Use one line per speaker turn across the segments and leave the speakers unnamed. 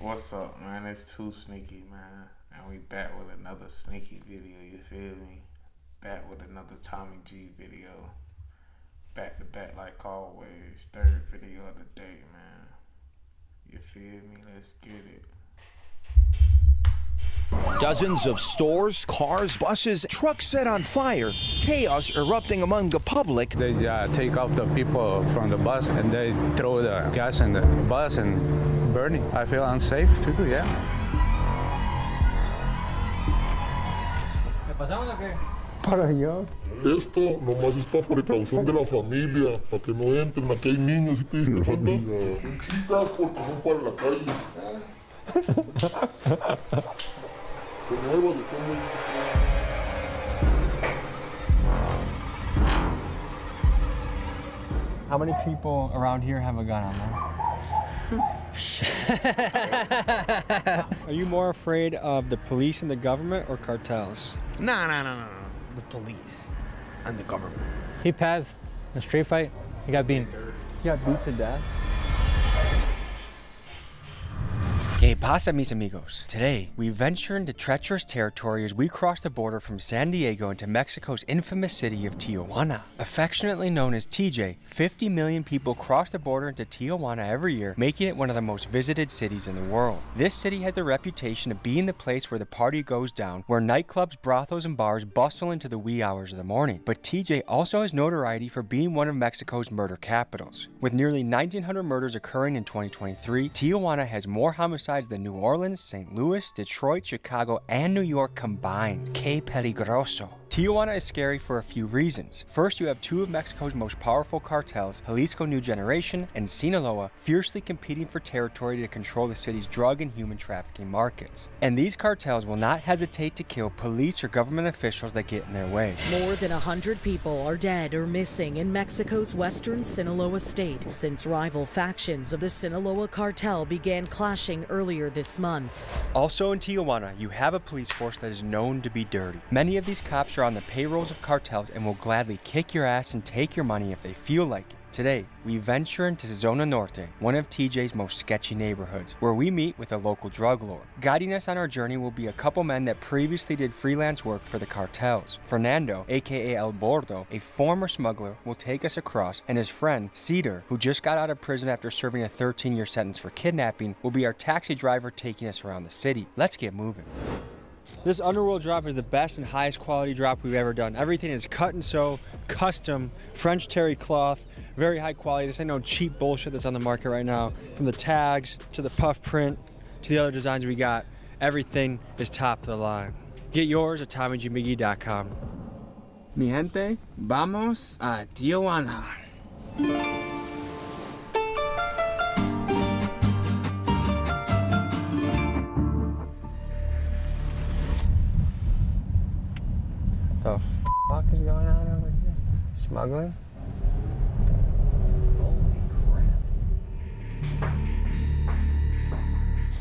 What's up, man? It's 2Sneaky, man. And we back with another sneaky video, you feel me? Back with another tommyg video. Back to back like always. Third video of the day, man. You feel me? Let's get it.
Dozens of stores, cars, buses, trucks set on fire. Chaos erupting among the public.
They take off the people from the bus and they throw the gas in the bus and burning. I feel unsafe too, yeah.
¿Qué pasamos o qué?
Para allá.
Esto nomás está por precaución de la familia, para que no entren, aquí hay niños, ¿sí te diste cuenta? Chicas, porque no para la calle. Se mueva de cómo.
How many people around here have a gun on them? Are you more afraid of the police and the government or cartels?
No. The police and the government.
He passed a street fight. He got beaten.
He got beat to death.
¿Qué pasa, mis amigos? Today, we venture into treacherous territory as we cross the border from San Diego into Mexico's infamous city of Tijuana. Affectionately known as TJ, 50 million people cross the border into Tijuana every year, making it one of the most visited cities in the world. This city has the reputation of being the place where the party goes down, where nightclubs, brothels, and bars bustle into the wee hours of the morning. But TJ also has notoriety for being one of Mexico's murder capitals. With nearly 1,900 murders occurring in 2023, Tijuana has more homicides than New Orleans, St. Louis, Detroit, Chicago, and New York combined. Que peligroso. Tijuana is scary for a few reasons. First, you have two of Mexico's most powerful cartels, Jalisco New Generation and Sinaloa, fiercely competing for territory to control the city's drug and human trafficking markets. And these cartels will not hesitate to kill police or government officials that get in their way.
More than 100 people are dead or missing in Mexico's western Sinaloa state since rival factions of the Sinaloa cartel began clashing earlier this month.
Also in Tijuana, you have a police force that is known to be dirty. Many of these cops are on the payrolls of cartels and will gladly kick your ass and take your money if they feel like it. Today, we venture into Zona Norte, one of TJ's most sketchy neighborhoods, where we meet with a local drug lord. Guiding us on our journey will be a couple men that previously did freelance work for the cartels. Fernando, aka El Bordo, a former smuggler, will take us across, and his friend, Cedar, who just got out of prison after serving a 13-year sentence for kidnapping, will be our taxi driver taking us around the city. Let's get moving.
This underworld drop is the best and highest quality drop we've ever done. Everything is cut and sew, custom, French terry cloth, very high quality. This ain't no cheap bullshit that's on the market right now. From the tags to the puff print to the other designs we got, everything is top of the line. Get yours at tommygmiggy.com.
Mi gente, vamos a Tijuana.
The fuck is going on over here? Smuggling? Holy crap.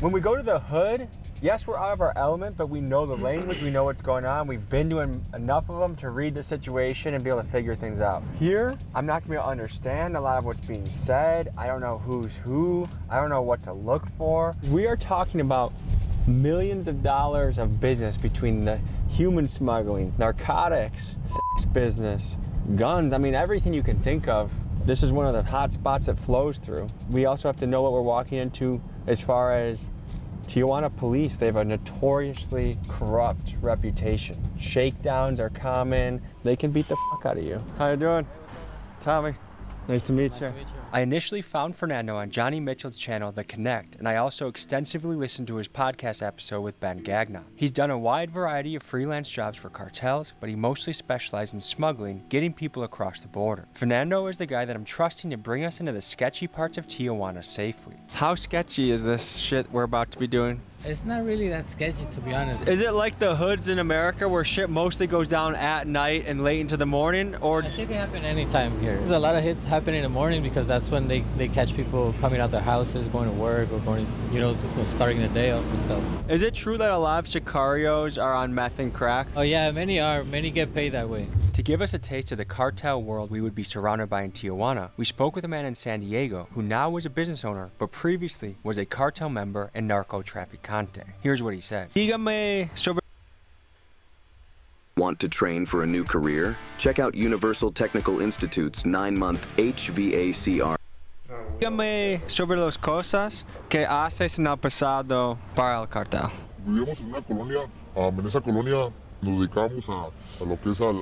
When we go to the hood, yes, we're out of our element, but we know the language, we know what's going on. We've been doing enough of them to read the situation and be able to figure things out. Here, I'm not gonna be able to understand a lot of what's being said. I don't know who's who. I don't know what to look for. We are talking about millions of dollars of business between the human smuggling, narcotics, sex business, guns. I mean, everything you can think of. This is one of the hot spots that flows through. We also have to know what we're walking into as far as Tijuana police. They have a notoriously corrupt reputation. Shakedowns are common. They can beat the fuck out of you. How you doing? Tommy, nice to meet you.
I initially found Fernando on Johnny Mitchell's channel, The Connect, and I also extensively listened to his podcast episode with Ben Gagnon. He's done a wide variety of freelance jobs for cartels, but he mostly specialized in smuggling, getting people across the border. Fernando is the guy that I'm trusting to bring us into the sketchy parts of Tijuana safely.
How sketchy is this shit we're about to be doing?
It's not really that sketchy, to be honest.
Is it like the hoods in America where shit mostly goes down at night and late into the morning, or?
It should be happening anytime here. There's a lot of hits happening in the morning because that's That's when they catch people coming out their houses, going to work, or going, starting the day up and stuff.
Is it true that a lot of sicarios are on meth and crack?
Oh yeah, many are. Many get paid that way.
To give us a taste of the cartel world we would be surrounded by in Tijuana, we spoke with a man in San Diego who now is a business owner, but previously was a cartel member and narco-trafficante. Here's what he said. Dígame sobre...
Want to train for a new career? Check out Universal Technical Institute's 9-month HVACR.
Dígame sobre las cosas que haces en el pasado para el cartel.
Vivíamos en una colonia, en esa colonia nos dedicábamos a lo que es a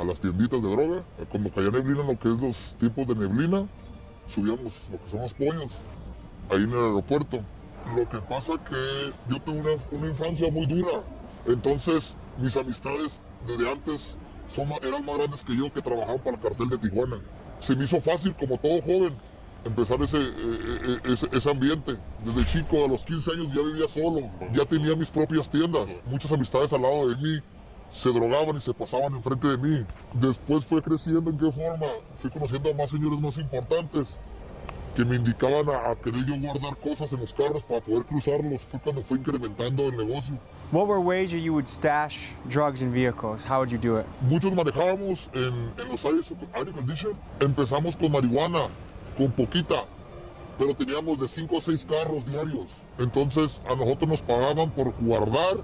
las tienditas de droga. Cuando caía neblina, lo que es los tipos de neblina, subíamos lo que son los pollos, ahí en el aeropuerto. Lo que pasa que yo tuve una infancia muy dura, entonces mis amistades desde antes eran más grandes que yo, que trabajaban para el cartel de Tijuana. Se me hizo fácil, como todo joven, empezar ese ambiente. Desde chico, a los 15 años ya vivía solo, ya tenía mis propias tiendas. Muchas amistades al lado de mí se drogaban y se pasaban enfrente de mí. Después fue creciendo. ¿En qué forma? Fui conociendo a más señores más importantes que me indicaban a querer yo guardar cosas en los carros para poder cruzarlos. Fue cuando fue incrementando el negocio.
What were ways that you would stash drugs in vehicles? How would you do it?
Muchos manejábamos en los aire condition. Empezamos con marihuana, con poquita, pero teníamos de 5 a 6 carros diarios. Entonces a nosotros nos pagaban por guardar,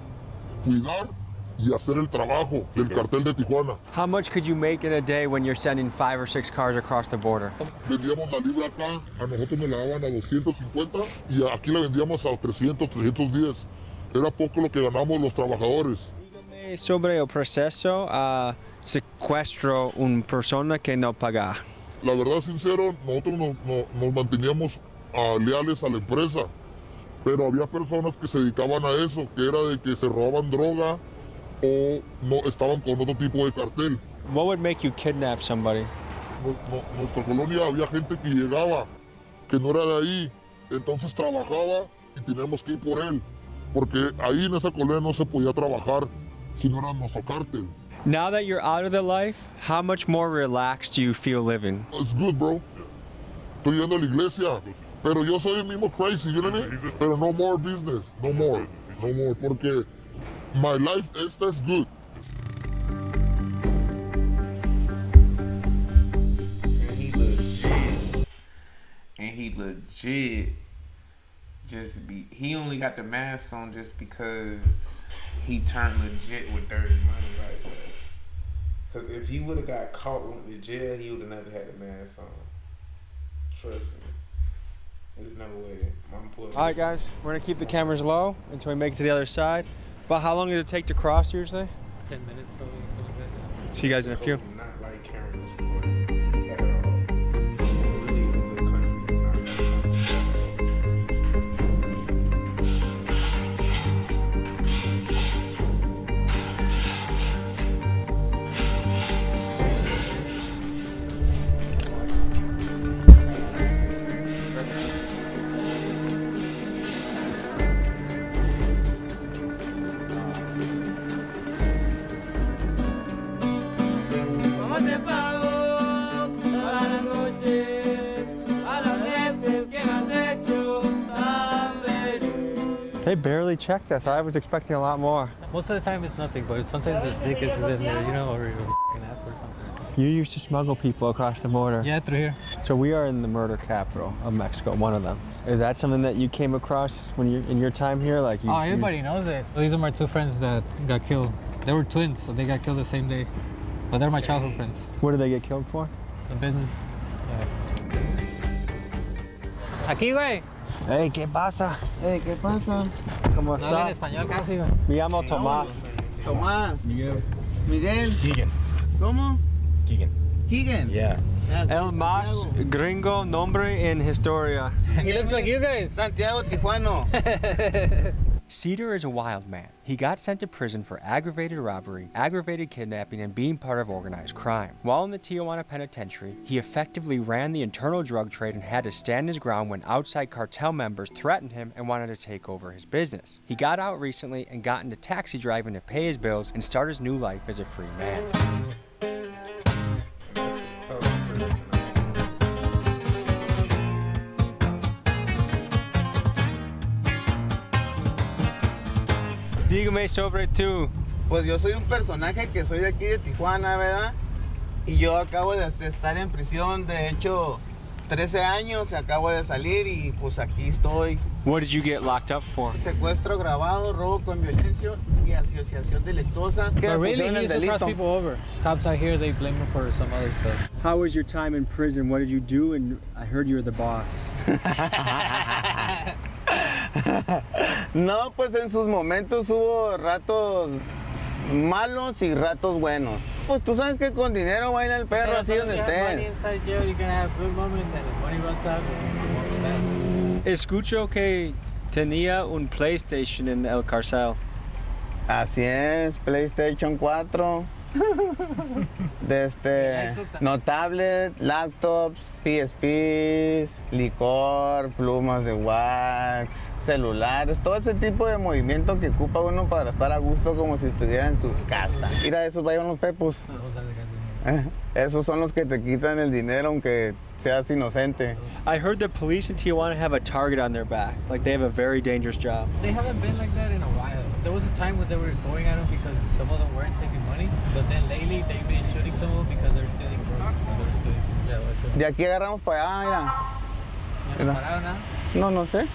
cuidar y hacer el trabajo del cartel de Tijuana.
How much could you make in a day when you're sending 5 or 6 cars across the border?
Vendíamos la libra acá, a nosotros nos la daban a 250 y aquí la vendíamos a 300, 310. Era poco lo que ganamos los trabajadores.
Dígame sobre el proceso a secuestro una persona que no paga.
La verdad, sincero, nosotros nos manteníamos leales a la empresa, pero había personas que se dedicaban a eso, que era de que se robaban droga o no estaban con otro tipo de cartel.
What would make you kidnap somebody?
Nuestra colonia había gente que llegaba, que no era de ahí, entonces trabajaba y teníamos que ir por él, porque ahí en esa colonia no se podía trabajar si no era nuestro cartel.
Now that you're out of the life, how much more relaxed do you feel living?
It's good, bro. Estoy yendo a la iglesia, pero yo soy el mismo crazy, you know what I mean? Pero no more business, no more, porque my life is good.
And he legit he only got the mask on just because he turned legit with dirty money like that. Because if he would have got caught went to jail, he would have never had the mask on. Trust me. There's no way.
Alright guys, we're going to keep the cameras low until we make it to the other side. But how long did it take to cross usually?
10 minutes probably, something like that.
See you guys in a few.
Not like cameras, boy, at all. Really a good country, not like
They barely checked us. I was expecting a lot more.
Most of the time it's nothing, but sometimes the dick is in there, or your ass or something.
You used to smuggle people across the border.
Yeah, through here.
So we are in the murder capital of Mexico, one of them. Is that something that you came across when you in your time here?
Everybody knows it. These are my 2 friends that got killed. They were twins, so they got killed the same day. But they're my childhood friends.
What did they get killed for?
The business. Aquí, güey.
Hey, ¿qué pasa?
Hey, ¿qué pasa?
¿Cómo
No hablan
está?
español casi, güey.
Me llamo Tomás.
Tomás.
Miguel.
Miguel.
Keegan.
¿Cómo?
Keegan.
Keegan.
Yeah.
El más gringo nombre en historia.
He looks like you guys.
Santiago Tijuano.
Cedar is a wild man. He got sent to prison for aggravated robbery, aggravated kidnapping, and being part of organized crime. While in the Tijuana penitentiary, he effectively ran the internal drug trade and had to stand his ground when outside cartel members threatened him and wanted to take over his business. He got out recently and got into taxi driving to pay his bills and start his new life as a free man. Dígame sobre tú.
Pues yo soy un personaje que soy de aquí de Tijuana, ¿verdad? Y yo acabo de estar en prisión, de hecho, 13 años, acabo de salir y pues aquí estoy.
What did you get locked up for?
Secuestro agravado, robo con violencia y asociación delictuosa.
But really, he used to cross people over. Cops out here, they blame him for some other stuff.
How was your time in prison? What did you do? And I heard you were the boss.
No, pues en sus momentos hubo ratos malos y ratos buenos. Pues tú sabes que con dinero baila el perro así donde estés.
Escucho que tenía un PlayStation en el cárcel.
Así es, PlayStation 4. No tablet, laptops, PSPs, licor, plumas de wax, celulares, todo ese tipo de movimiento que ocupa uno para estar a gusto como si estuviera en su casa. Mira, esos vayan los pepos. Esos son los que te quitan el dinero aunque seas inocente.
I heard the police in Tijuana have a target on their back. Like they have a very dangerous job.
They haven't been like that in a while. There was a time when they were going at them because some of them weren't taking money, but then lately they've been shooting some of them because they're stealing drugs.
De aquí agarramos para allá, mira.
Mira.
No, no sé.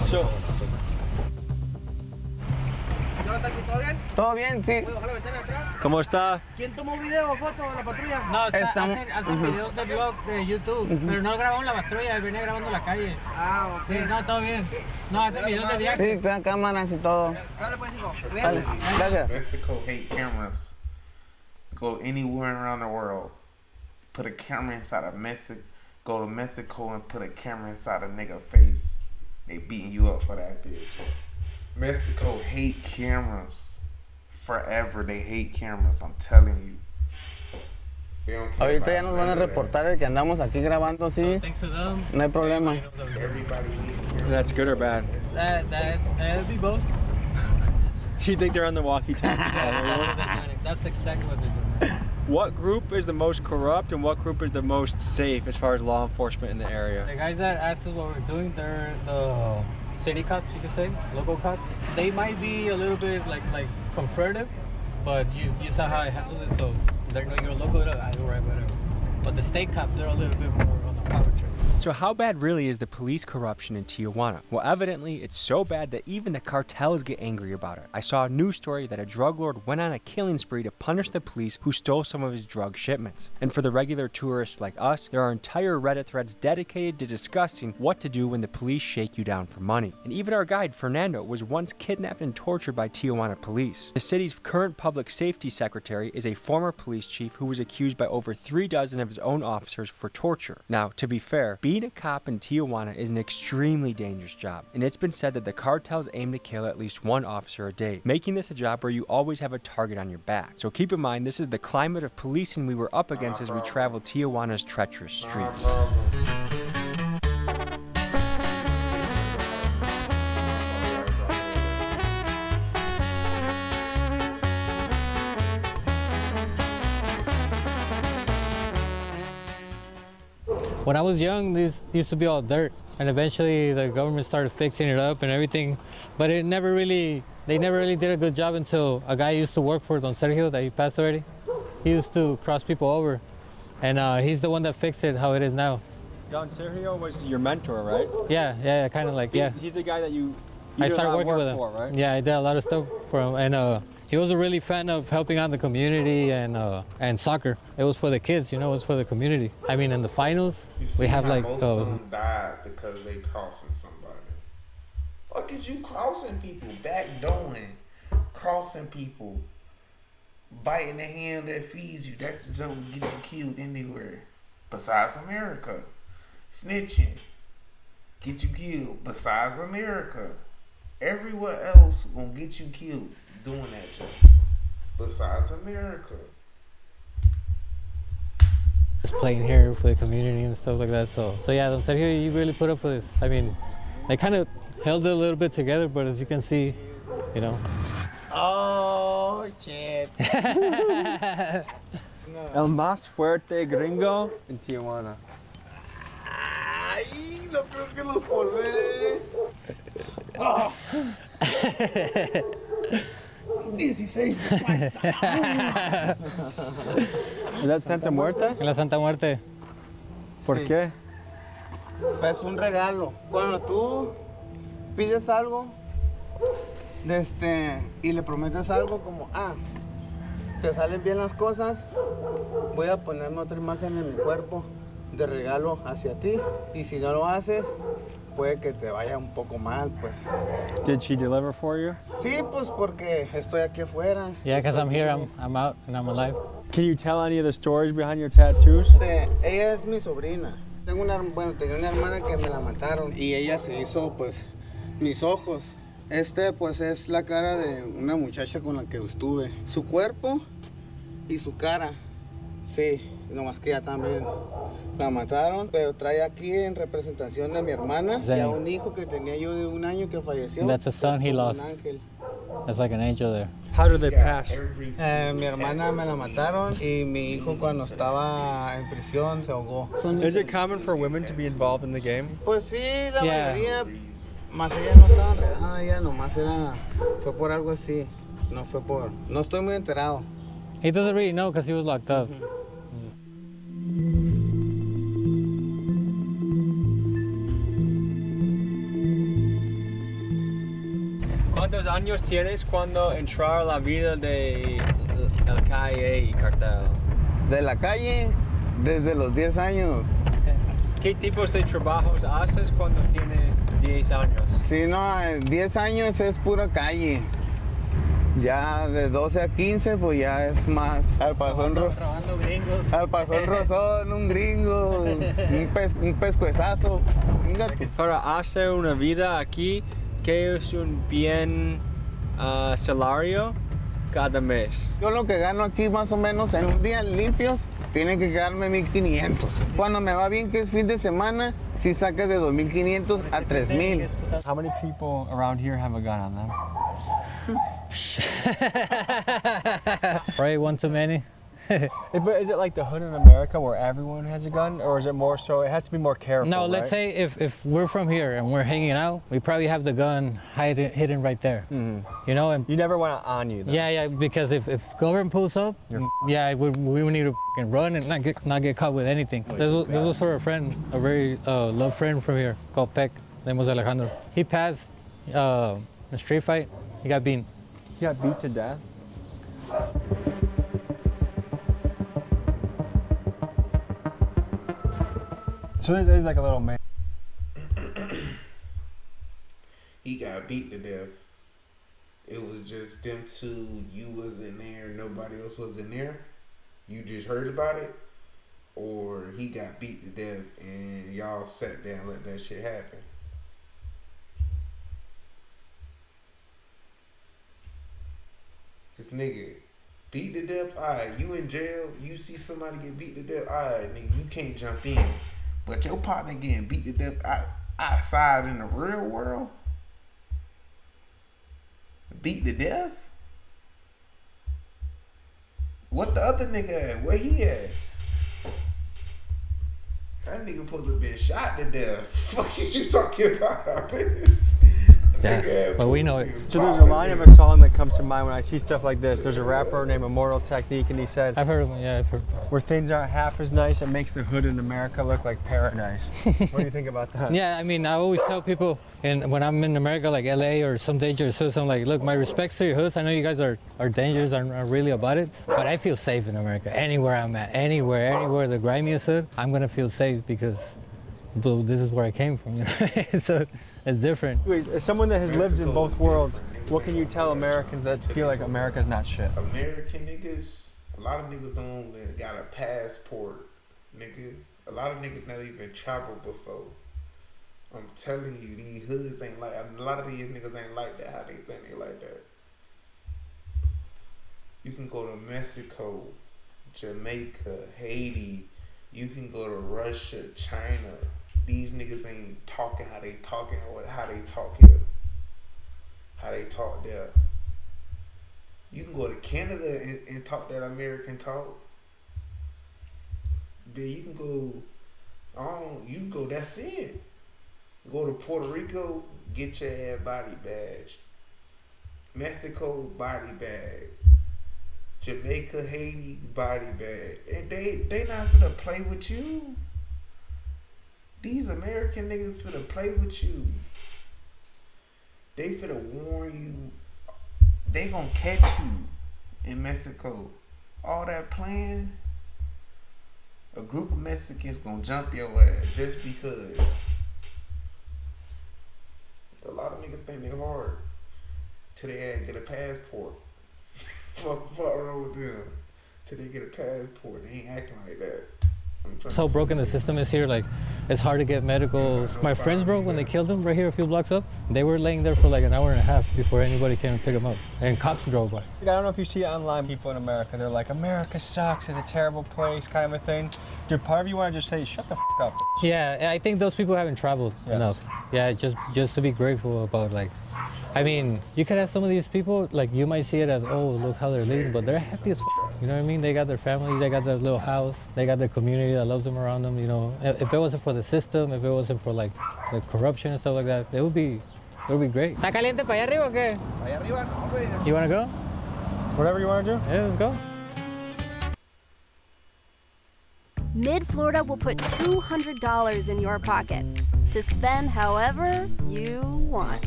So,
¿Todo bien?
Todo bien, sí.
¿Puedo bajar la ventana atrás?
¿cómo está?
¿Quién tomó video o foto de la patrulla? No, hacen videos de vlog de YouTube, pero no grabamos la patrulla, él venía grabando la calle. Ah, ok. Sí, no, todo bien. No, hacen videos de viaje.
Sí, con cámaras y todo.
Dale, pues, hijo.
Dale, gracias.
Mexico hate cameras. Go anywhere around the world. Put a camera inside of Mexico. Go to Mexico and put a camera inside a nigga face. They beating you up for that bitch. Mexico hate cameras. Forever they hate cameras, I'm telling you. They don't care.
Ahorita ya nos van a reportar el que andamos aquí grabando así. No hay problema.
Everybody hates cameras.
That's good or bad?
That'd be both.
Do you think they're on the walkie-talkie?
That's exactly what they're doing.
What group is the most corrupt and what group is the most safe as far as law enforcement in the area?
The guys that asked us what we're doing, they're the city cops, you could say, local cops. They might be a little bit like confrontive, but you saw how I handled it, so they're not your local, I do right, whatever. But the state cops, they're a little bit more on the power trip.
So how bad really is the police corruption in Tijuana? Well, evidently it's so bad that even the cartels get angry about it. I saw a news story that a drug lord went on a killing spree to punish the police who stole some of his drug shipments. And for the regular tourists like us, there are entire Reddit threads dedicated to discussing what to do when the police shake you down for money. And even our guide, Fernando, was once kidnapped and tortured by Tijuana police. The city's current public safety secretary is a former police chief who was accused by over 3 dozen of his own officers for torture. Now, to be fair, being a cop in Tijuana is an extremely dangerous job, and it's been said that the cartels aim to kill at least 1 officer a day, making this a job where you always have a target on your back. So keep in mind, this is the climate of policing we were up against as we traveled Tijuana's treacherous streets.
When I was young, this used to be all dirt, and eventually the government started fixing it up and everything, but they never really did a good job until a guy used to work for Don Sergio, that he passed already. He used to cross people over, and he's the one that fixed it how it is now.
Don Sergio was your mentor, right?
Yeah, kind of like, yeah.
He's the guy that you
I
did a
started
lot of
working
work
with him.
for, right?
Yeah, I did a lot of stuff for him, and he was a really fan of helping out the community and soccer. It was for the kids, you know, it was for the community. I mean, in the finals, we have like
most of them died because they crossing somebody. Fuck is you crossing people, backdooring, crossing people, biting the hand that feeds you. That's the jump that gets you killed anywhere. Besides America, snitching, get you killed. Besides America, everywhere else gonna get you killed doing that job. Besides America.
Just playing here for the community and stuff like that. So yeah, Don Sergio, you really put up for this. I mean, they kind of held it a little bit together, but as you can see, you know.
Oh, shit.
El más fuerte gringo in Tijuana.
Ay, No creo que los volé. 16.
¿Es that Santa Muerte?
En la Santa Muerte.
¿Por
Sí.
qué?
Es un regalo. Cuando tú pides algo y le prometes algo como, te salen bien las cosas, voy a ponerme otra imagen en mi cuerpo de regalo hacia ti. Y si no lo haces, puede que te vaya un poco mal, pues.
Did she deliver for you?
Sí, pues porque estoy aquí afuera.
Yeah, because I'm here, I'm out, and I'm alive.
Can you tell any of the stories behind your tattoos?
Ella es mi sobrina. Tenía una hermana que me la mataron y ella se hizo, pues, mis ojos. Pues, es la cara de una muchacha con la que estuve. Su cuerpo y su cara, sí, nomás que ella también la mataron, pero trae aquí en representación de mi hermana y a un hijo que tenía yo de 1 año que falleció.
That's a son he lost.
Un ángel.
That's like an angel there.
How did they pass?
Mi hermana me la mataron y mi hijo cuando estaba en prisión se ahogó.
Is it common for women to be involved in the game?
Pues sí, la
Yeah.
mayoría, más ella no estaba relajada, ella nomás fue por algo así, no estoy muy enterado.
He doesn't really know because he was locked up.
¿Cuántos años tienes cuando entraron a la vida de el calle y cartel?
De la calle, desde los 10 años.
¿Qué tipos de trabajos haces cuando tienes 10 años?
Sí, no, 10 años es pura calle. Ya de 12 a 15, pues ya es más al pasón rozón, un gringo, un pescuezazo.
Para hacer una vida aquí, ¿qué es un bien salario cada mes?
Yo lo que gano aquí más o menos en un día limpios, tiene que quedarme 1,500. Cuando me va bien, que es fin de semana, si sacas de 2,500 a 3,000.
How many people around here have a gun on them?
Probably one too many.
But is it like the hood in America where everyone has a gun, or is it more so? It has to be more careful.
No,
right?
let's say if we're from here and we're hanging out, we probably have the gun hidden right there.
Mhm.
You know, and
You never want it on you. Though.
yeah, because if government pulls up, yeah, we need to fucking run and not get caught with anything. This was for a friend, a very loved friend from here called Peck. Name was Alejandro. He passed a street fight. He got beaten.
He got beat to death. So this is like a little man.
He got beat to death. It was just them two. You wasn't there. Nobody else was in there. You just heard about it, or he got beat to death and y'all sat there and let that shit happen. Cause nigga, beat to death. Alright, you in jail. You see somebody get beat to death. Alright, nigga, you can't jump in. But your partner getting beat to death outside in the real world. Beat to death? What the other nigga at? Where he at? That nigga supposed to been shot to death. Fuck is you talking about?
Yeah, but we know it.
So there's a line of a song that comes to mind when I see stuff like this. There's a rapper named Immortal Technique, and he said,
I've heard of him, yeah, I've heard.
where things aren't half as nice, it makes the hood in America look like paradise. What do you think about that?
Yeah, I mean, I always tell people, and when I'm in America, like LA or some dangerous hoods, I'm like, look, my respects to your hoods. I know you guys are dangerous, are really about it, but I feel safe in America. Anywhere I'm at, anywhere the grimiest hood, I'm gonna feel safe because, well, this is where I came from, you know. So it's different.
Wait, as someone that has lived in both worlds, what can you tell Americans that feel like America's not shit?
American niggas, a lot of niggas don't even got a passport, nigga. A lot of niggas never even traveled before. I'm telling you, these hoods ain't like, a lot of these niggas ain't like that, how they think they like that. You can go to Mexico, Jamaica, Haiti. You can go to Russia, China. These niggas ain't talking how they talking or how they talk here. How they talk there. You can go to Canada and talk that American talk. Then you can go, that's it. Go to Puerto Rico, get your ass body badge. Mexico, body bag. Jamaica, Haiti, body bag. And they not finna play with you. These American niggas finna play with you. They finna warn you. They gonna catch you in Mexico. All that playing, a group of Mexicans gonna jump your ass just because. A lot of niggas think they hard till they get a passport. Fuck wrong with them. Till they get a passport, they ain't acting like that.
So broken the system is here, like it's hard to get medical. My friends, bro, when they killed him right here a few blocks up, they were laying there for like an hour and a half before anybody came and picked them up. And cops drove by.
I don't know if you see online people in America, they're like, America sucks, it's a terrible place, kind of a thing. Dude, part of you want to just say, shut the f up.
Yeah, I think those people haven't traveled enough. Yeah, just to be grateful about, like, I mean, you could have some of these people, like, you might see it as, oh, look how they're living, but they're happy as f. You know what I mean? They got their family, they got their little house, they got their community that loves them around them, you know. If it wasn't for the system, if it wasn't for, like, the corruption and stuff like that, it would be great. ¿Está caliente para allá arriba o qué? Para allá arriba, no, güey. You want to go?
Whatever you want to do?
Yeah, let's go.
Mid-Florida will put $200 in your pocket to spend however you want.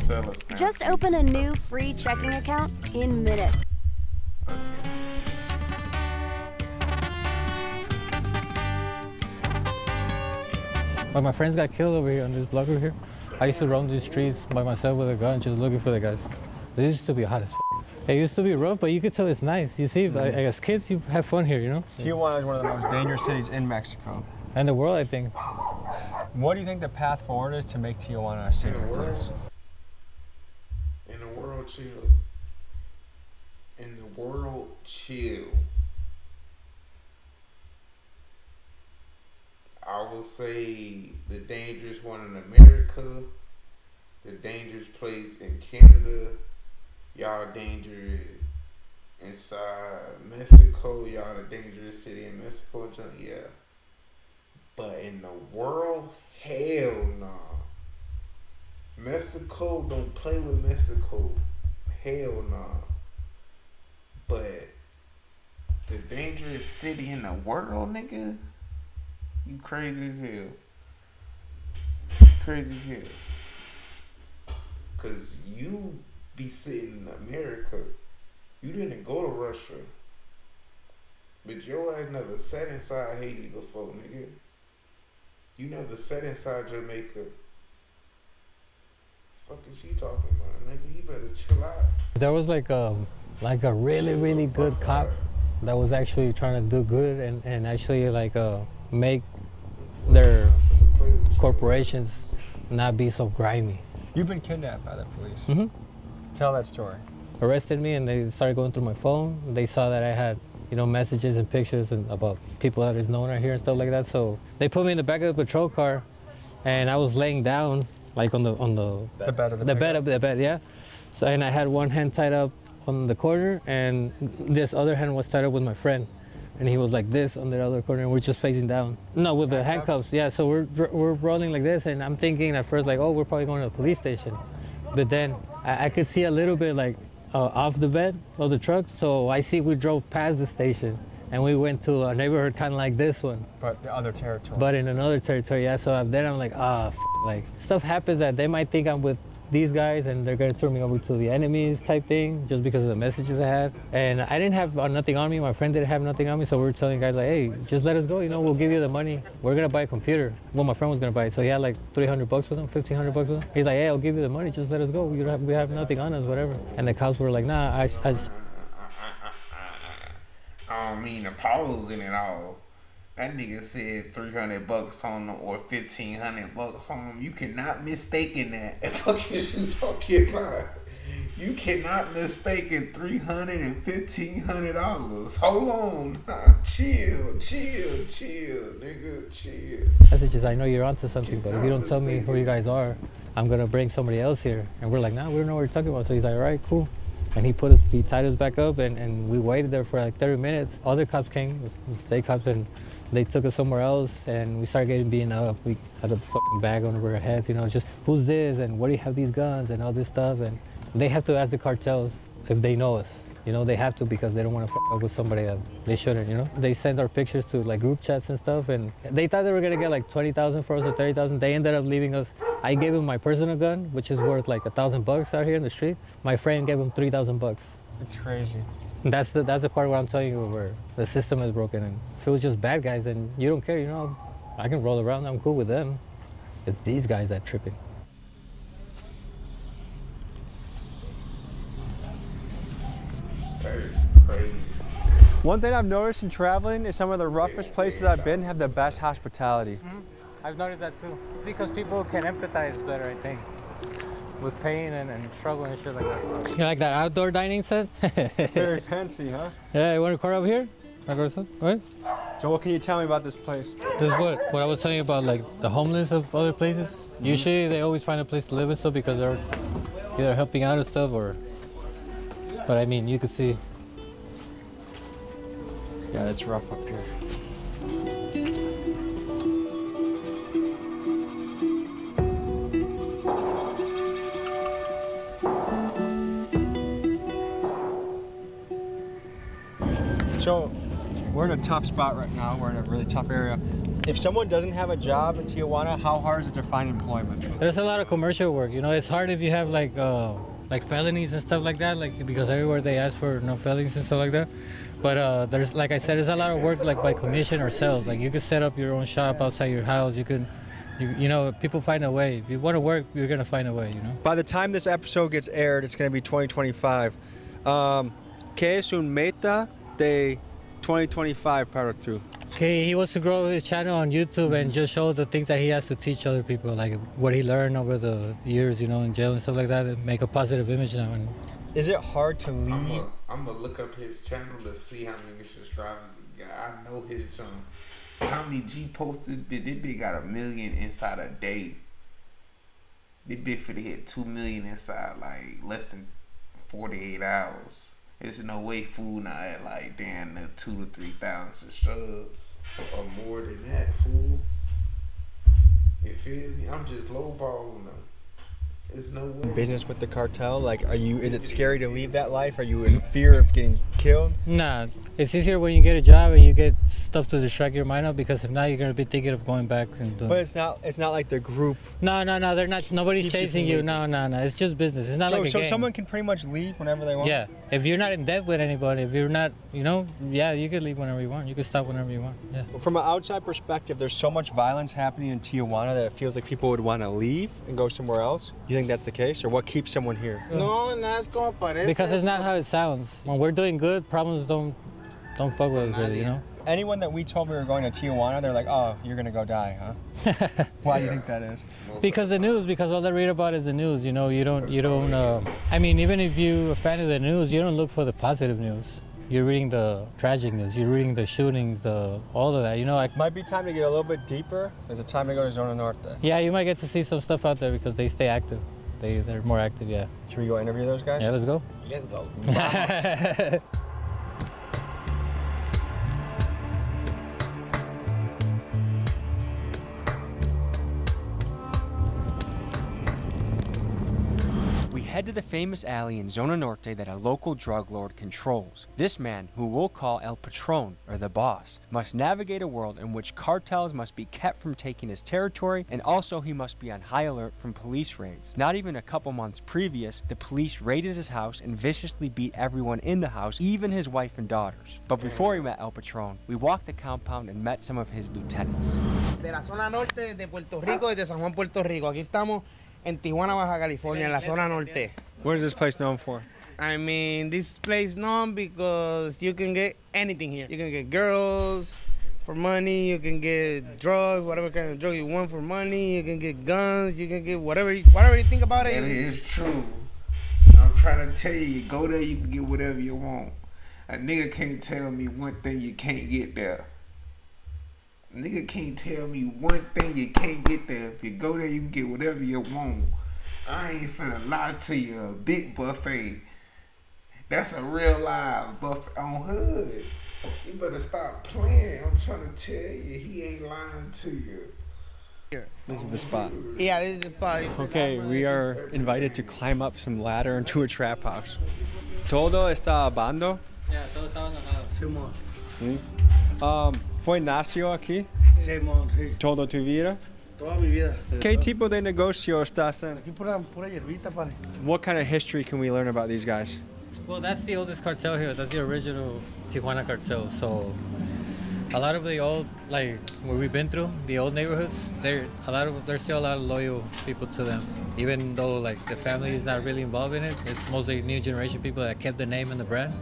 Just open a new free checking account in minutes.
When my friends got killed over here on this block over here, I used to roam these streets by myself with a gun just looking for the guys. This used to be hot as f. It used to be rough, but you could tell it's nice. You see, like, as kids, you have fun here, you know?
Tijuana is one of the most dangerous cities in Mexico.
And the world, I think.
What do you think the path forward is to make Tijuana a safer place?
In the world, chill. In the world, chill. I would say the dangerous one in America, the dangerous place in Canada, y'all dangerous inside Mexico, y'all the dangerous city in Mexico, yeah. But in the world, hell nah. Mexico, don't play with Mexico. Hell nah. But the dangerous city in the world, nigga, you crazy as hell. Crazy as hell. Cause you be sitting in America. You didn't go to Russia. But your ass never sat inside Haiti before, nigga. You never sat inside Jamaica. Fuck is she talking about, nigga? You better chill out.
There was like a really, really good cop that was actually trying to do good and actually like make their corporations not be so grimy.
You've been kidnapped by the police.
Mm-hmm.
Tell that story.
Arrested me and they started going through my phone. They saw that I had, you know, messages and pictures and about people that is known right here and stuff like that. So they put me in the back of the patrol car, and I was laying down like on the
bed of
the bed, yeah. So and I had one hand tied up on the corner, and this other hand was tied up with my friend, and he was like this on the other corner, and we're just facing down. No, with the handcuffs, yeah. So we're rolling like this, and I'm thinking at first like, oh, we're probably going to the police station, but then I could see a little bit like off the bed of the truck, so I see we drove past the station, and we went to a neighborhood kind of like this one.
But the other territory.
But in another territory, yeah. So then I'm like, like stuff happens that they might think I'm with these guys and they're gonna turn me over to the enemies type thing just because of the messages I had. And I didn't have nothing on me. My friend didn't have nothing on me, so we were telling guys like, hey, just let us go. You know, we'll give you the money. We're gonna buy a computer. Well, my friend was gonna buy it, so he had like $300 with him, $1,500 with him. He's like, hey, I'll give you the money. Just let us go. We have nothing on us, whatever. And the cops were like, nah, I
don't mean to pause in it all. That nigga said $300 on them or $1,500 on them. You cannot mistake in that. What are you talking about? You cannot mistake in $300 and $1,500. Hold on, chill, nigga, chill.
Messages, I know you're onto something, but if you don't tell me who you guys are, I'm gonna bring somebody else here. And we're like, nah, we don't know what you're talking about. So he's like, all right, cool. And he tied us back up, and we waited there for like 30 minutes. Other cops came, the state cops, and they took us somewhere else, and we started getting beaten up. We had a fucking bag over our heads, just who's this, and where do you have these guns, and all this stuff. And they have to ask the cartels if they know us. They have to, because they don't want to fuck up with somebody that they shouldn't, They send our pictures to like group chats and stuff, and they thought they were gonna get like 20,000 for us or 30,000. They ended up leaving us. I gave them my personal gun, which is worth like $1,000 out here in the street. My friend gave him $3,000.
It's crazy.
That's the part where I'm telling you, where the system is broken. And if it was just bad guys, then you don't care, I can roll around, I'm cool with them. It's these guys that tripping.
That is crazy.
One thing I've noticed in traveling is some of the roughest places I've been have the best hospitality.
I've noticed that too. Because people can empathize better, I think, with pain and struggle and shit like that. You like that outdoor dining set?
Very fancy, huh?
Yeah, you want to car up here? Right?
So what can you tell me about this place?
This is what I was telling you about, like the homeless of other places. Usually they always find a place to live and stuff because they're either helping out and stuff, or, but I mean, you could see.
Yeah, it's rough up here. So, we're in a tough spot right now. We're in a really tough area. If someone doesn't have a job in Tijuana, how hard is it to find employment?
There's a lot of commercial work. It's hard if you have like felonies and stuff like that, like because everywhere they ask for no felonies and stuff like that. But there's, like I said, there's a lot of work like by commission or sales. Like you could set up your own shop outside your house. People find a way. If you want to work, you're gonna find a way.
By the time this episode gets aired, it's gonna be 2025. ¿Qué es un meta de 2025 para tú?
Okay, he wants to grow his channel on YouTube and just show the things that he has to teach other people, like what he learned over the years, in jail and stuff like that, and make a positive image now. And
is it hard to leave?
I'm gonna look up his channel to see how many subscribers he got. I know his Tommy G posted, this bitch got 1 million inside a day. This bitch finna hit 2 million inside like less than 48 hours. There's no way fool not at like damn near 2,000 to 3,000 subs or more than that, fool. You feel me? I'm just lowballing them. There's no way.
Business with the cartel, like, is it scary to leave that life? Are you in fear of getting killed?
Nah, it's easier when you get a job and you get stuff to distract your mind out, because if not, you're gonna be thinking of going back and doing.
But it's not like the group.
No, they're not. Nobody's chasing you. No. It's just business. It's not like a game.
So someone can pretty much leave whenever they want.
Yeah, if you're not in debt with anybody, if you're not, yeah, you could leave whenever you want. You could stop whenever you want. Yeah.
From an outside perspective, there's so much violence happening in Tijuana that it feels like people would want to leave and go somewhere else. You think that's the case, or what keeps someone here?
No, es como parece.
Because it's not how it sounds. When we're doing good, problems don't fuck with us, really,
Anyone that we told we were going to Tijuana, they're like, oh, you're gonna go die, huh? Why do you think that is?
Because the news, because all they read about is the news, you don't, I mean, even if you're a fan of the news, you don't look for the positive news. You're reading the tragic news, you're reading the shootings, all of that,
Might be time to get a little bit deeper. There's a time to go to Zona Norte.
Yeah, you might get to see some stuff out there because they stay active. They're more active, yeah.
Should we go interview those guys?
Yeah, let's go.
Let's go.
Vamos.
Head to the famous alley in Zona Norte that a local drug lord controls. This man, who we'll call El Patron, or the boss, must navigate a world in which cartels must be kept from taking his territory, and also he must be on high alert from police raids. Not even a couple months previous, the police raided his house and viciously beat everyone in the house, even his wife and daughters. But before we met El Patron, we walked the compound and met some of his lieutenants.
De la zona norte de Puerto Rico y de San Juan, Puerto Rico. Aquí estamos en Tijuana, Baja California, en la zona norte.
What is this place known for?
I mean, this place known because you can get anything here. You can get girls for money, you can get drugs, whatever kind of drug you want for money, you can get guns, you can get whatever you think about it.
That is true. I'm trying to tell you, go there, you can get whatever you want. A nigga can't tell me one thing you can't get there. A nigga can't tell me one thing you can't get there. If you go there, you can get whatever you want. I ain't finna lie to you. A big buffet. That's a real live buff on hood. You better stop playing. I'm trying to tell you, he ain't lying to you.
This is the spot.
Yeah, this is the spot.
Okay, we are invited to climb up some ladder into a trap house. Todo está abandonado.
Yeah, todo está abandonado.
¿Fue nació aquí?
Sí, mon, sí.
Todo tu vida?
Toda mi vida.
¿Qué tipo de negocio estás en?
Aquí pura hierbita, padre.
What kind of history can we learn about these guys?
Well, that's the oldest cartel here. That's the original Tijuana cartel. So a lot of the old, like where we've been through, the old neighborhoods, there's still a lot of loyal people to them. Even though like the family is not really involved in it, it's mostly new generation people that kept the name and the brand.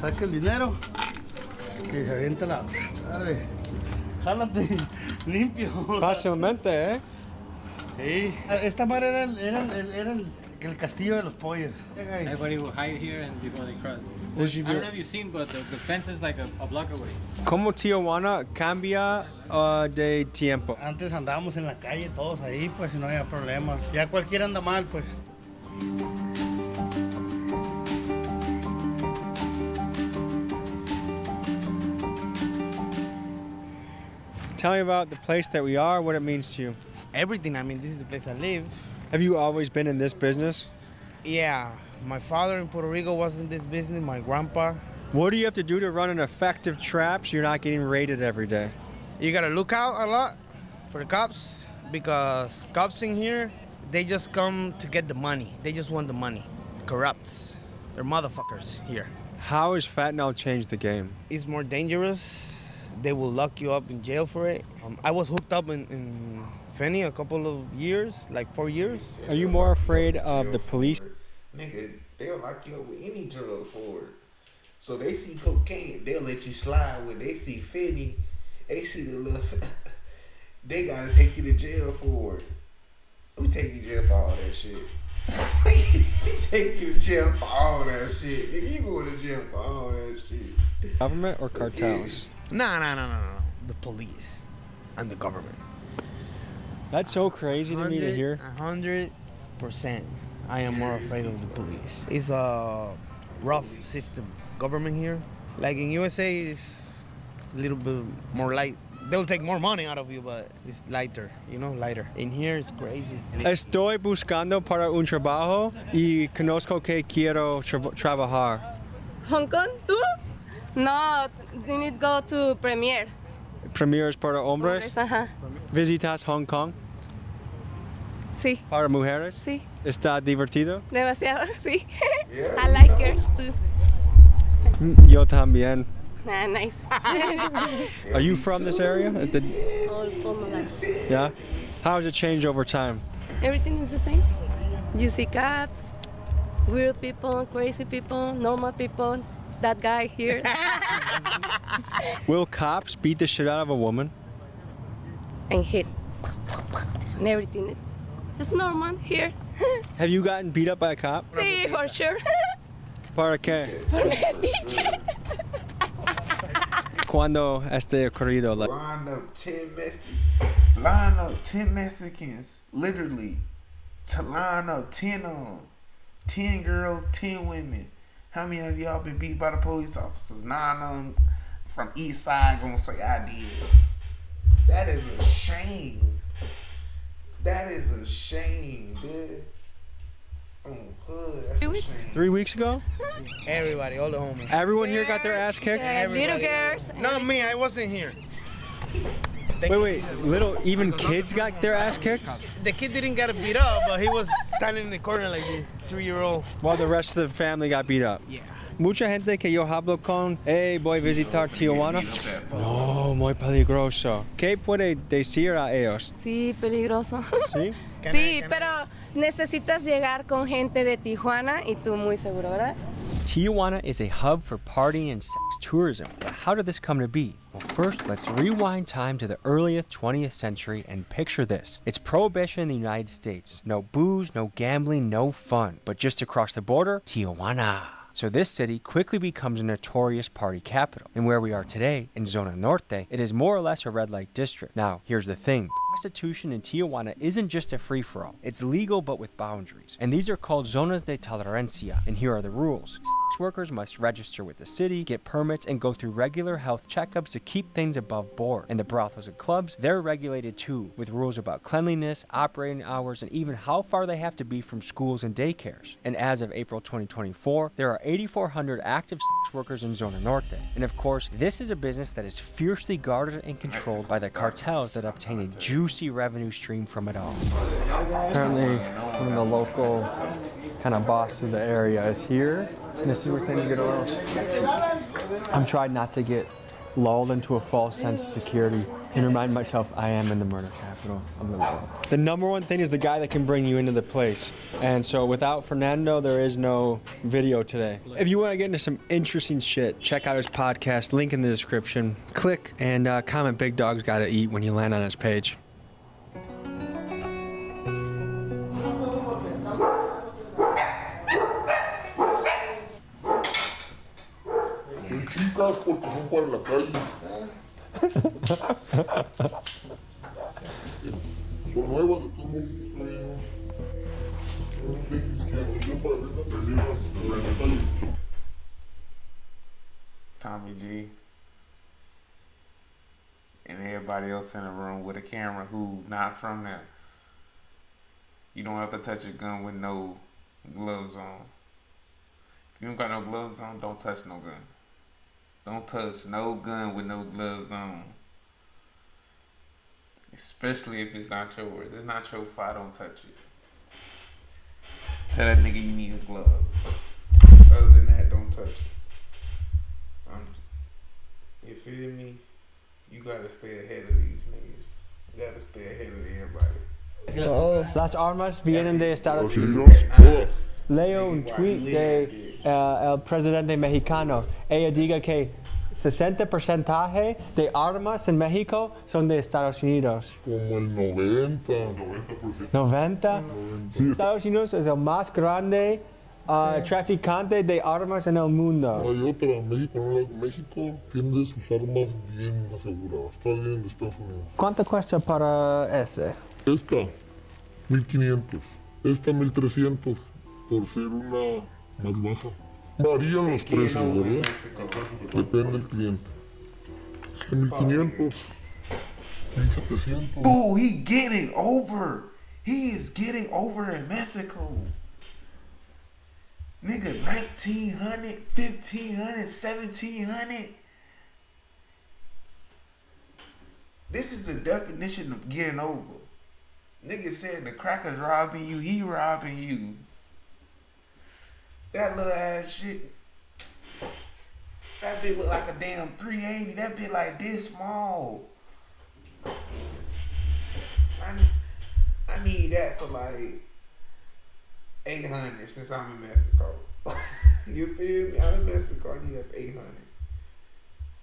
Saca el dinero. Que se avienta la. Arre. Jálate. Limpio.
Fácilmente, ¿eh?
Sí. Esta madre era el castillo de los pollos.
Everybody will hide here and before they cross. I don't know if you've seen, but the fence is like a block away.
¿Cómo Tijuana cambia de tiempo?
Antes andábamos en la calle todos ahí, pues no había problema. Ya cualquiera anda mal, pues.
Tell me about the place that we are, what it means to you.
Everything. I mean, this is the place I live.
Have you always been in this business?
Yeah, my father in Puerto Rico was in this business, my grandpa.
What do you have to do to run an effective trap so you're not getting raided every day?
You gotta look out a lot for the cops, because cops in here, they just come to get the money. They just want the money. Corrupts. They're motherfuckers here.
How has fentanyl changed the game?
It's more dangerous. They will lock you up in jail for it. I was hooked up in Fenny a couple of years, like 4 years.
Are you more afraid of the police?
Nigga, they'll lock you up with any drug for it. So they see cocaine, they'll let you slide with. They see Fenny, they see the little. They gotta take you to jail for it. We take you to jail for all that shit. We take you to jail for all that shit. Nigga, you going to jail for all that shit.
Government or cartels?
No. The police and the government.
That's so crazy to me to hear.
100%. I am more afraid of the police. It's a rough system. Government here, like in USA, is a little bit more light. They'll take more money out of you, but it's lighter, lighter. In here, it's crazy.
Estoy buscando para un trabajo y conozco que quiero trabajar.
Hong Kong, ¿tú? No, you need to go to Premier.
Premier es para hombres.
Ajá.
¿Visitas Hong Kong?
Sí.
¿Para mujeres?
Sí.
¿Está divertido?
Demasiado, sí. I like girls too.
Yo también.
Nah, nice.
Are you from this area?
All my life.
Yeah? How has it changed over time?
Everything is the same. You see cops, weird people, crazy people, normal people. That guy here.
Will cops beat the shit out of a woman?
And hit. And everything. It's normal here.
Have you gotten beat up by a cop?
Sí, for sure.
¿Para qué?
Por metiche.
¿Cuándo este ocurrido?
Line up 10 Mexicans, literally, to line up 10 10 girls, 10 women. How many of y'all been beat by the police officers? 9 of them from east side gonna say I did. That is a shame. That is a shame, dude. Oh, hood, that's a shame.
3 weeks ago?
Everybody, all the homies.
Everyone here got their ass kicked?
Little girls.
Not me, I wasn't here.
Wait, even kids got their ass kicked?
The kid didn't get beat up, but he was standing in the corner like this, 3-year-old.
While the rest of the family got beat up?
Yeah.
Mucha gente que yo hablo con, hey, voy a visitar Tijuana. No, muy peligroso. ¿Qué puede decir a ellos?
Sí, peligroso.
¿Sí?
Sí, pero necesitas llegar con gente de Tijuana y tú muy seguro, ¿verdad?
Tijuana is a hub for partying and sex tourism. But how did this come to be? Well, first, let's rewind time to the earliest 20th century and picture this. It's prohibition in the United States. No booze, no gambling, no fun. But just across the border, Tijuana. So this city quickly becomes a notorious party capital. And where we are today, in Zona Norte, it is more or less a red light district. Now, here's the thing. prostitution in Tijuana isn't just a free-for-all. It's legal but with boundaries. And these are called zonas de tolerancia. And here are the rules. Sex workers must register with the city, get permits, and go through regular health checkups to keep things above board. And the brothels and clubs, they're regulated too, with rules about cleanliness, operating hours, and even how far they have to be from schools and daycares. And as of April 2024, there are 8,400 active sex workers in Zona Norte. And of course, this is a business that is fiercely guarded and controlled by the cartels that obtain a juicy revenue stream from it all.
Apparently, one of the local kind of bosses of the area is here, and this is where things get oil. I'm trying not to get lulled into a false sense of security and remind myself I am in the murder capital of the world. The number one thing is the guy that can bring you into the place. And so without Fernando, there is no video today. If you want to get into some interesting shit, check out his podcast, link in the description. Click and comment Big Dog's Gotta Eat when you land on his page.
Porque son para la calle. Son nuevas de todos modos.
Tommy G and everybody else in the room with a camera who not from there. You don't have to touch a gun with no gloves on. If you don't got no gloves on, don't touch no gun. Don't touch no gun with no gloves on. Especially if it's not yours. It's not your fault, don't touch it. Tell that nigga you need a glove. Other than that, don't touch it. You feel me? You gotta stay ahead of these niggas. You gotta stay ahead of everybody.
Las armas vienen de Estados Unidos. Leo un tweet de el presidente mexicano. Ella diga que 60% de armas en México son de Estados Unidos.
Como el 90%.
90%. Sí. Estados Unidos es el más grande traficante de armas en el mundo.
Hay otra, México tiene sus armas bien aseguradas. Está bien de Estados Unidos.
¿Cuánto cuesta para ese?
Esta, 1,500. Esta, 1,300. Por ser una más baja. Varían los precios, ¿verdad? Depende del cliente. Este 1,500, 1,700.
Ooh, he getting over. He is getting over in Mexico. Nigga, 1,900, 1,500, 1,700. This is the definition of getting over. Nigga said the crackers robbing you, he robbing you. That little ass shit. That bitch look like a damn 380. That bitch like this small. I need that for like 800 since I'm in Mexico. You feel me? I'm in Mexico. I need that for 800.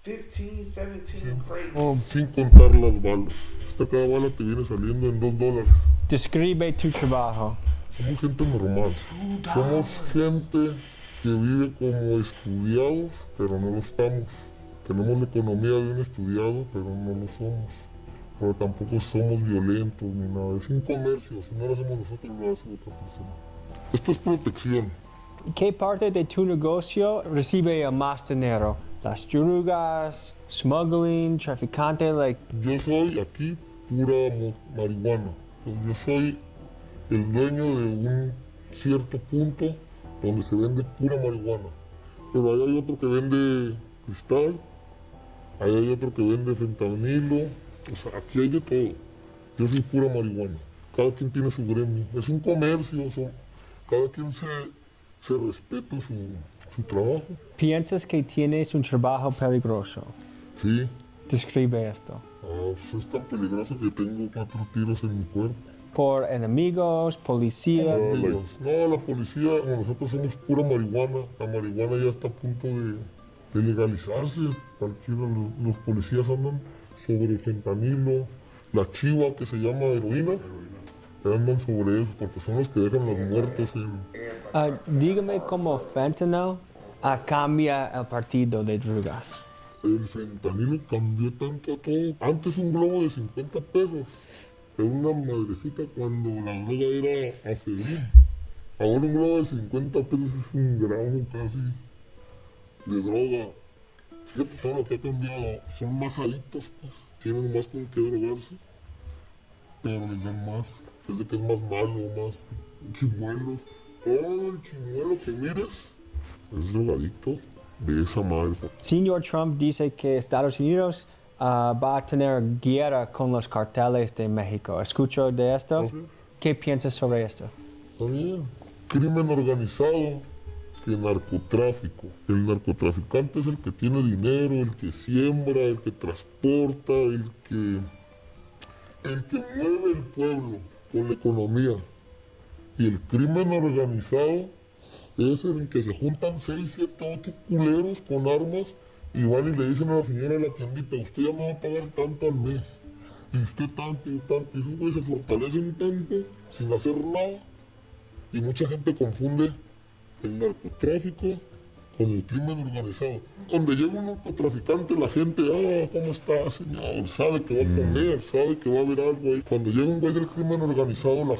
15, 17, crazy.
Oh, sin contar las balas. Cada bala te viene saliendo en $2.
Describe tu trabajo.
Somos gente normal. Somos gente que vive como estudiados, pero no lo estamos. Tenemos la economía de un estudiado, pero no lo somos. Pero tampoco somos violentos ni nada. Es un comercio. Si no lo hacemos nosotros, lo hace otra persona. Esto es protección.
¿Qué parte de tu negocio recibe más dinero? Las drogas, smuggling, traficante, like...
Yo soy aquí pura marihuana. Yo soy el dueño de un cierto punto donde se vende pura marihuana. Pero ahí hay otro que vende cristal, ahí hay otro que vende fentanilo. O sea, aquí hay de todo. Yo soy pura marihuana. Cada quien tiene su gremio. Es un comercio. Cada quien se respeta su trabajo.
¿Piensas que tienes un trabajo peligroso?
Sí.
Describe esto.
Pues es tan peligroso que tengo 4 tiros en mi cuerpo.
¿Por enemigos, policía?
No, la policía, nosotros somos pura marihuana. La marihuana ya está a punto de legalizarse. Los policías andan sobre el fentanilo, la chiva que se llama heroína. Andan sobre eso porque son los que dejan las muertes.
Dígame cómo fentanyl cambia el partido de drogas.
El fentanilo cambió tanto a todo. Antes un globo de 50 pesos Era una madrecita cuando la droga era aferín. Ahora un gramo de 50 pesos es un gramo casi de droga. Fíjate todo lo que ha cambiado. Son más adictos, pues. Tienen más con qué drogarse. Pero les dan más. Es de que es más malo, más chimuelos. Todo el chimuelo que mires es drogadicto de esa madre.
Señor Trump dice que Estados Unidos va a tener guerra con los carteles de México. ¿Escucho de esto?
¿Sí?
¿Qué piensas sobre esto?
También, crimen organizado que narcotráfico. El narcotraficante es el que tiene dinero, el que siembra, el que transporta, el que mueve el pueblo con la economía. Y el crimen organizado es el que se juntan 6, 7, 8 culeros con armas y van y le dicen a la señora de la tiendita, usted ya me va a pagar tanto al mes, y usted tanto y tanto, y esos güeyes se fortalecen tanto sin hacer nada, y mucha gente confunde el narcotráfico con el crimen organizado. Donde llega un narcotraficante, la gente, ¿cómo está, señor? Sabe que va a comer, sabe que va a haber algo ahí. Cuando llega un güey del crimen organizado, la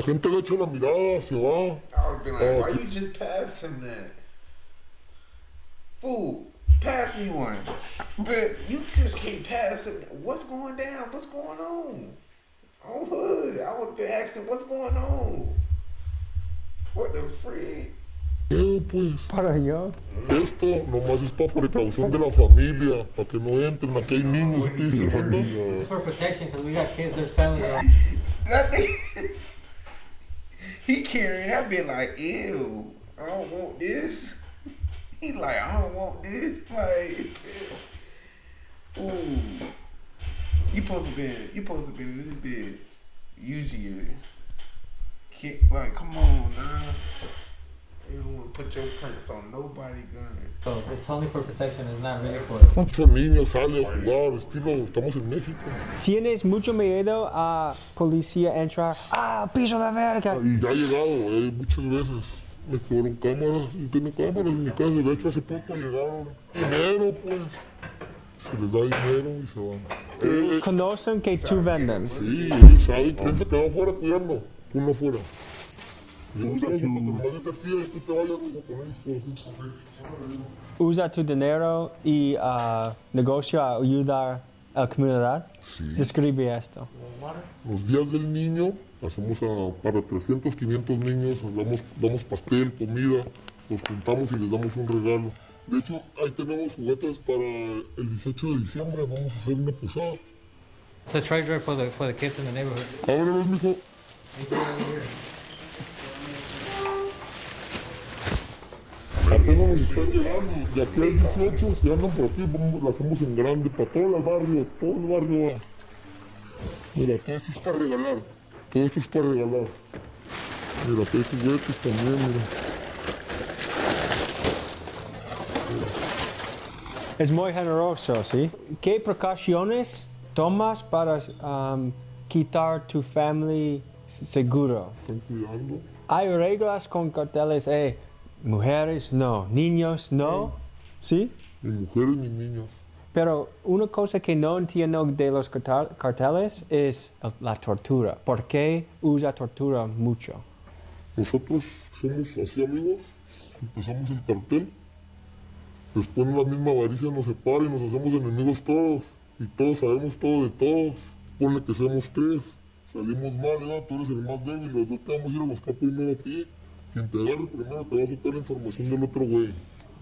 gente agacha la mirada, se va.
I would be like, why you just pass him that? Fool, pass me one. But you just can't pass him. What's going down? What's going on? On hood, I would have been asking, what's going on? What the freak?
Pues,
para allá.
Esto nomás es para precaución de la familia, para que no entren, aquí hay niños.
It's for protection, because we got kids, there's families around.
That nigga, he carrying that bit like, ew, I don't want this. He like, I don't want this. Like, ooh. You supposed to be a little bit easier. Like, come on, nah. You don't want to put your prints on nobody's gun.
So it's only for protection, it's not really for...
Mucha niña sale a jugar, estilo, estamos en México.
¿Tienes mucho miedo a policía entrar? Piso de verga.
Y ya ha llegado, muchas veces. Me cobraron cámaras, y tengo cámaras en mi casa. De hecho, hace poco llegaron. Dinero, pues. Se les da dinero y se van.
¿Conocen que tú vendes?
Sí, sabe, piensa que va afuera cuidando, uno afuera.
Usa tu dinero y negocio a ayudar a la comunidad.
Sí.
Describe esto.
Los días del niño, hacemos para 300, 500 niños, les damos pastel, comida, los juntamos y les damos un regalo. De hecho, ahí tenemos juguetes para el 18 de diciembre, vamos a hacer una posada.
It's a treasure for the kids in the neighborhood.
Ábrelos, mijo. Apenas nos están llegando, de aquí al 18, si andan por aquí, lo hacemos en grande, para todo el barrio va. Mira, todo esto es para regalar, Mira, aquí hay juguetes también, mira.
Es muy generoso, ¿sí? ¿Qué precauciones tomas para quitar tu familia seguro?
Están cuidando.
Hay reglas con carteles, mujeres no, niños no, ¿sí?
Ni mujeres ni niños.
Pero una cosa que no entiendo de los carteles es la tortura. ¿Por qué usa tortura mucho?
Nosotros somos así amigos, empezamos el cartel, después la misma avaricia nos separa y nos hacemos enemigos todos, y todos sabemos todo de todos. Ponle que seamos 3, salimos mal, tú eres el más débil, los dos te vamos a ir a buscar primero a ti. Quien te agarre primero te va a sacar la información del otro güey.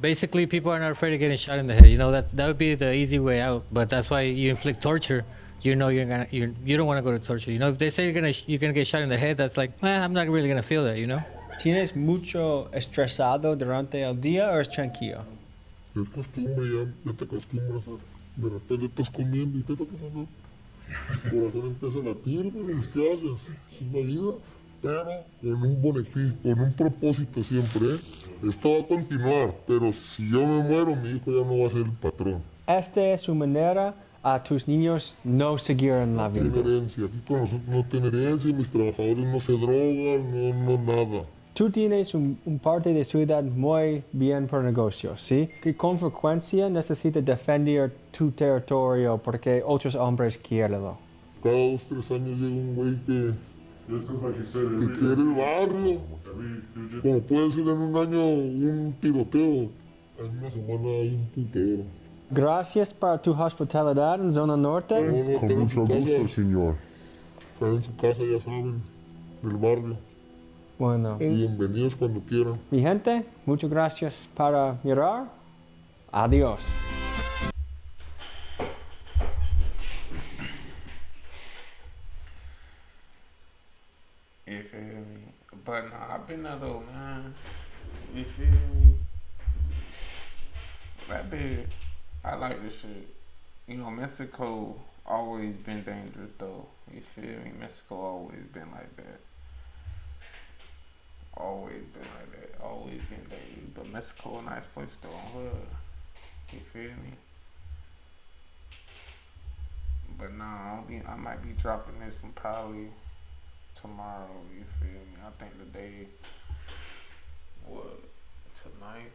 Basically, people are not afraid of getting shot in the head. You know, that would be the easy way out. But that's why you inflict torture. You know you don't want to go to torture. You know, if they say you're gonna get shot in the head, that's like, I'm not really gonna feel that. You know.
¿Tienes mucho estresado durante el día o es tranquilo?
Es costumbre, ya te acostumbras de repente estás comiendo y te toca pasando. El corazón empieza a latir, pero ¿qué haces? Es la vida. Pero con un beneficio, con un propósito siempre. Esto va a continuar, pero si yo me muero, mi hijo ya no va a ser el patrón.
Esta es su manera a tus niños no seguir en la vida.
No tienen herencia, aquí con nosotros no tienen herencia, mis trabajadores no se drogan, no nada.
Tú tienes un parte de ciudad muy bien por negocio, ¿sí? Que con frecuencia necesitas defender tu territorio porque otros hombres quieren.
Cada 2, 3 años llega un güey que quiere el barrio. Como puede ser en un año un tiroteo, en una semana hay un putero.
Gracias por tu hospitalidad en zona norte.
Con mucho gusto, señor. Está en su casa, ya saben, del barrio.
Bueno.
Bienvenidos cuando quieran.
Mi gente, muchas gracias para mirar. Adiós.
You feel me? But nah, I've been there though, man. You feel me? That bit, I like this shit. You know, Mexico always been dangerous though. You feel me? Mexico always been like that. Always been like that. Always been dangerous. But Mexico a nice place though on hood. You feel me? But nah, I might be dropping this one probably tomorrow, you feel me? I think the day, what, tonight?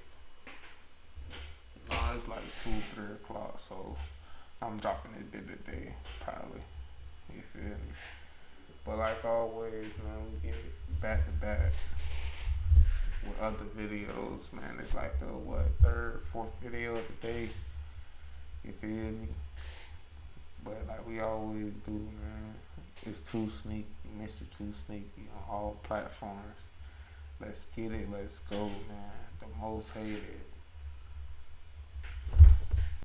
Nah, it's like 2, 3 o'clock, so I'm dropping this bit today, probably. You feel me? But like always, man, we get back to back with other videos, man. It's like the, what, 3rd, 4th video of the day. You feel me? But like we always do, man. It's 2Sneaky, Mr. 2Sneaky on all platforms. Let's get it, let's go, man. The most hated.